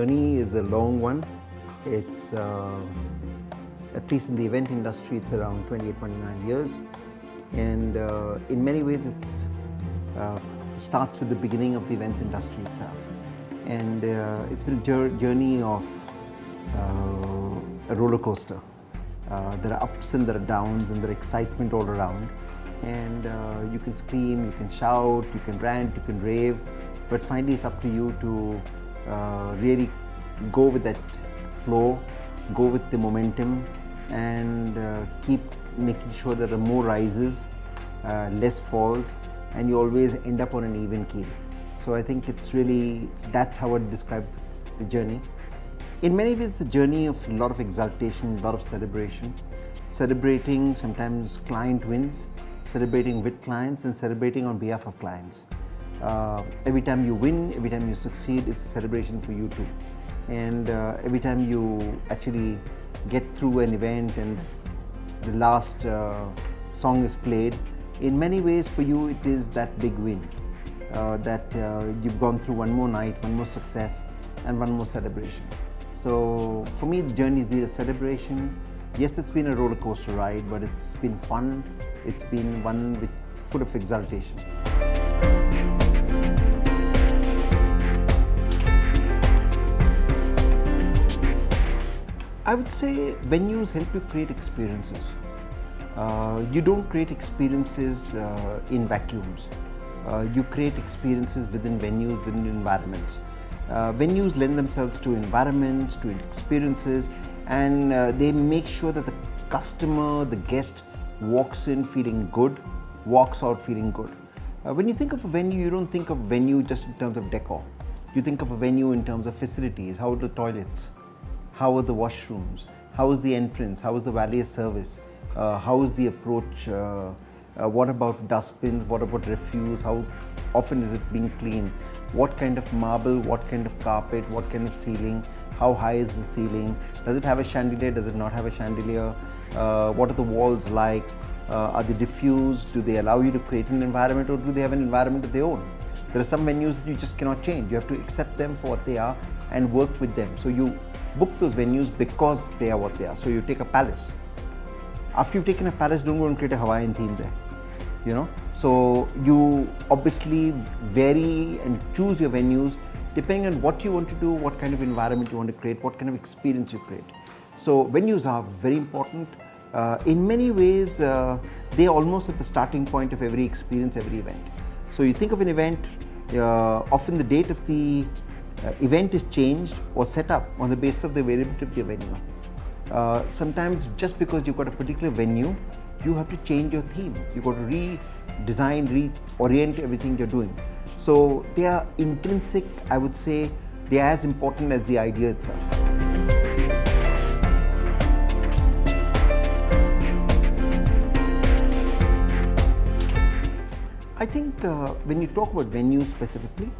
journey is a long one. It's, at least in the event industry, it's around 28, 29 years. And in many ways, it starts with the beginning of the events industry itself. And it's been a journey of a roller coaster. There are ups and there are downs and there are excitement all around. And you can scream, you can shout, you can rant, you can rave, but finally it's up to you to really go with that flow, go with the momentum, and keep making sure that there are more rises, less falls, and you always end up on an even keel. So I think it's really, that's how I'd describe the journey. In many ways, it's a journey of a lot of exaltation, a lot of celebration. Celebrating sometimes client wins, celebrating with clients, and celebrating on behalf of clients. Every time you win, every time you succeed, it's a celebration for you too. And every time you actually get through an event and the last song is played, in many ways for you it is that big win, that you've gone through one more night, one more success, and one more celebration. So for me, the journey has been a celebration. Yes, it's been a roller coaster ride, but it's been fun. It's been one full of exaltation. I would say venues help you create experiences. You don't create experiences in vacuums. You create experiences within venues, within environments. Venues lend themselves to environments, to experiences, and they make sure that the customer, the guest, walks in feeling good, walks out feeling good. When you think of a venue, you don't think of venue just in terms of decor. You think of a venue in terms of facilities. How are the toilets? How are the washrooms? How is the entrance? How is the valet service? How is the approach? What about dustbins? What about refuse? How often is it being cleaned? What kind of marble? What kind of carpet? What kind of ceiling? How high is the ceiling? Does it have a chandelier? Does it not have a chandelier? What are the walls like? Are they diffused? Do they allow you to create an environment, or do they have an environment of their own? There are some venues that you just cannot change. You have to accept them for what they are and work with them. So you book those venues because they are what they are. So you take a palace. After you've taken a palace, don't go and create a Hawaiian theme there. You know, so you obviously vary and choose your venues depending on what you want to do, what kind of environment you want to create, what kind of experience you create. So venues are very important. In many ways, they are almost at the starting point of every experience, every event. So you think of an event, often the date of the event is changed or set up on the basis of the availability of the venue. Sometimes just because you've got a particular venue, you have to change your theme. You've got to redesign, reorient everything you're doing. So they are intrinsic, I would say, they are as important as the idea itself. I think when you talk about venues specifically,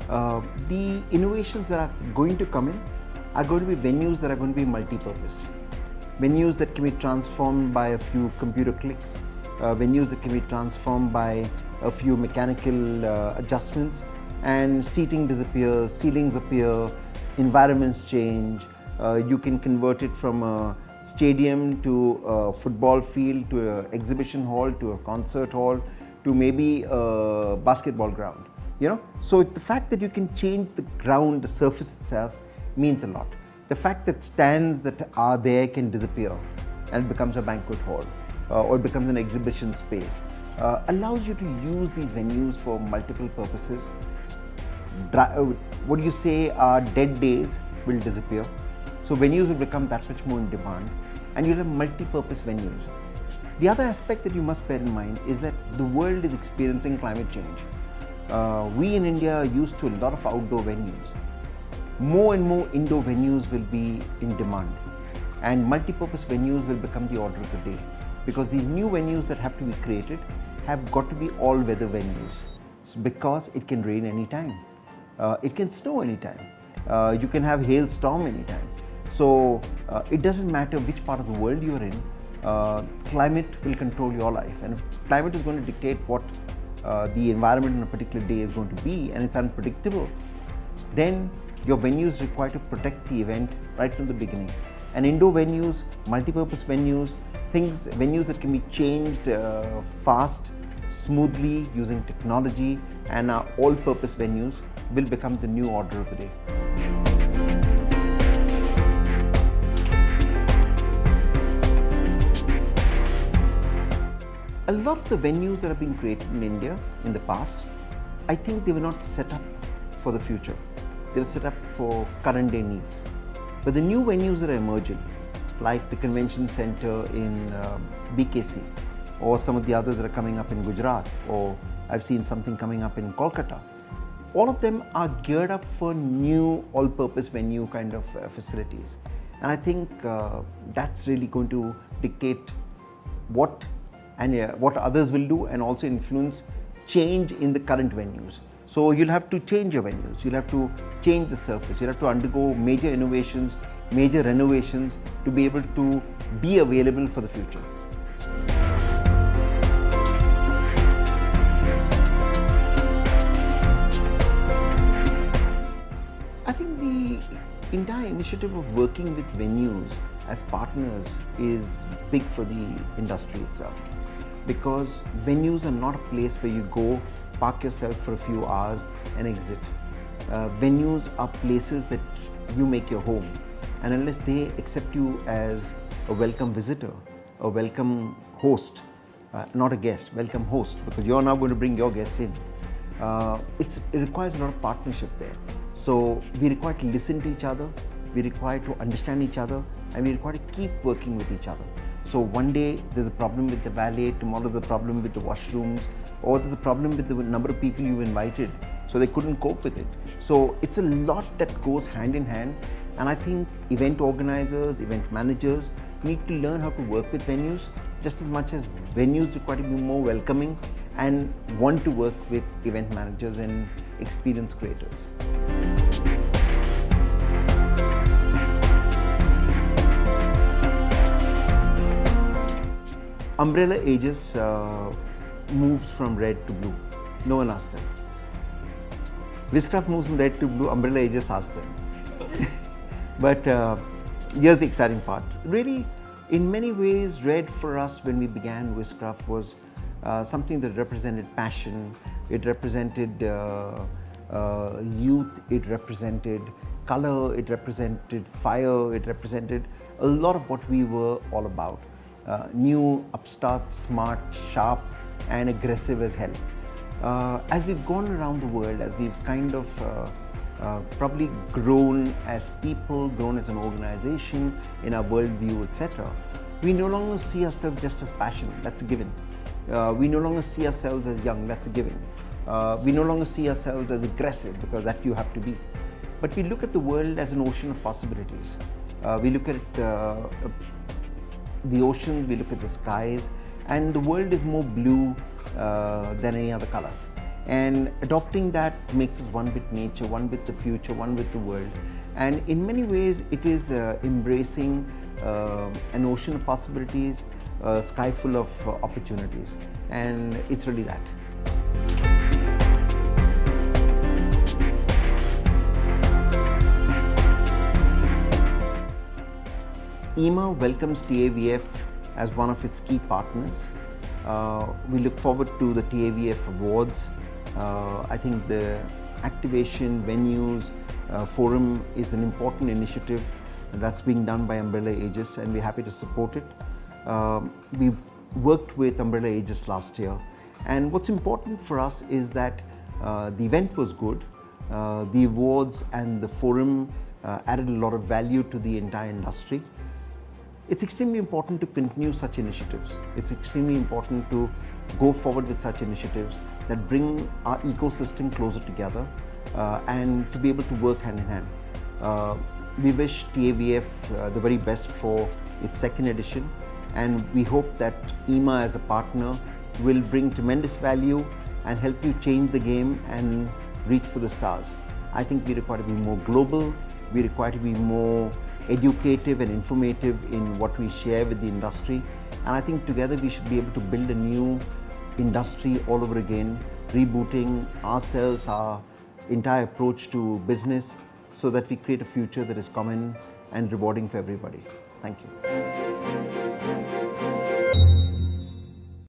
the innovations that are going to come in are going to be venues that are going to be multi-purpose. Venues that can be transformed by a few computer clicks, venues that can be transformed by a few mechanical adjustments, and seating disappears, ceilings appear, environments change. You can convert it from a stadium to a football field, to an exhibition hall, to a concert hall, to maybe a basketball ground. You know, so the fact that you can change the ground, the surface itself, means a lot. The fact that stands that are there can disappear and it becomes a banquet hall or it becomes an exhibition space, allows you to use these venues for multiple purposes. What you say are dead days will disappear. So venues will become that much more in demand, and you'll have multi-purpose venues. The other aspect that you must bear in mind is that the world is experiencing climate change. We in India are used to a lot of outdoor venues. More and more indoor venues will be in demand, and multi-purpose venues will become the order of the day, because these new venues that have to be created have got to be all-weather venues, because it can rain anytime, it can snow anytime, you can have hailstorm anytime. So it doesn't matter which part of the world you are in, climate will control your life, and if climate is going to dictate what the environment on a particular day is going to be, and it's unpredictable, then Your venues require to protect the event right from the beginning. And indoor venues, multi-purpose venues, venues that can be changed fast, smoothly using technology, and all-purpose venues will become the new order of the day. A lot of the venues that have been created in India in the past, I think they were not set up for the future. They were set up for current day needs. But the new venues that are emerging, like the convention center in BKC, or some of the others that are coming up in Gujarat, or I've seen something coming up in Kolkata, all of them are geared up for new all-purpose venue kind of facilities. And I think that's really going to dictate what others will do, and also influence change in the current venues. So you'll have to change your venues, you'll have to change the surface, you'll have to undergo major innovations, major renovations to be able to be available for the future. I think the entire initiative of working with venues as partners is big for the industry itself, because venues are not a place where you go, park yourself for a few hours and exit. Venues are places that you make your home, and unless they accept you as a welcome visitor, a welcome host, not a guest, welcome host, because you're now going to bring your guests in, it requires a lot of partnership there. So we require to listen to each other, we require to understand each other, and we require to keep working with each other. So one day there's a problem with the valet, tomorrow there's a problem with the washrooms, or there's a problem with the number of people you've invited, so they couldn't cope with it. So it's a lot that goes hand in hand, and I think event organizers, event managers need to learn how to work with venues just as much as venues require to be more welcoming and want to work with event managers and experience creators. Umbrella Aegis moves from red to blue. No one asked them. Wizcraft moves from red to blue. Umbrella Aegis asked them. But here's the exciting part. Really, in many ways, red for us when we began Wizcraft was something that represented passion. It represented youth. It represented color. It represented fire. It represented a lot of what we were all about. New, upstart, smart, sharp, and aggressive as hell. As we've gone around the world, as we've kind of probably grown as people, grown as an organization in our worldview, etc., we no longer see ourselves just as passionate, that's a given. We no longer see ourselves as young, that's a given. We no longer see ourselves as aggressive, because that you have to be. But we look at the world as an ocean of possibilities. We look at the oceans, we look at the skies, and the world is more blue than any other color. And adopting that makes us one with nature, one with the future, one with the world. And in many ways, it is embracing an ocean of possibilities, a sky full of opportunities. And it's really that. IEMA welcomes TAVF as one of its key partners. We look forward to the TAVF awards. I think the activation, venues, forum is an important initiative that's being done by Umbrella Aegis, and we're happy to support it. We've worked with Umbrella Aegis last year, and what's important for us is that the event was good, the awards and the forum added a lot of value to the entire industry. It's extremely important to continue such initiatives. It's extremely important to go forward with such initiatives that bring our ecosystem closer together and to be able to work hand in hand. We wish TAVF the very best for its second edition, and we hope that IEMA as a partner will bring tremendous value and help you change the game and reach for the stars. I think we require to be more global, we require to be more educative and informative in what we share with the industry, and I think together we should be able to build a new industry all over again, rebooting ourselves, our entire approach to business, so that we create a future that is common and rewarding for everybody. Thank you.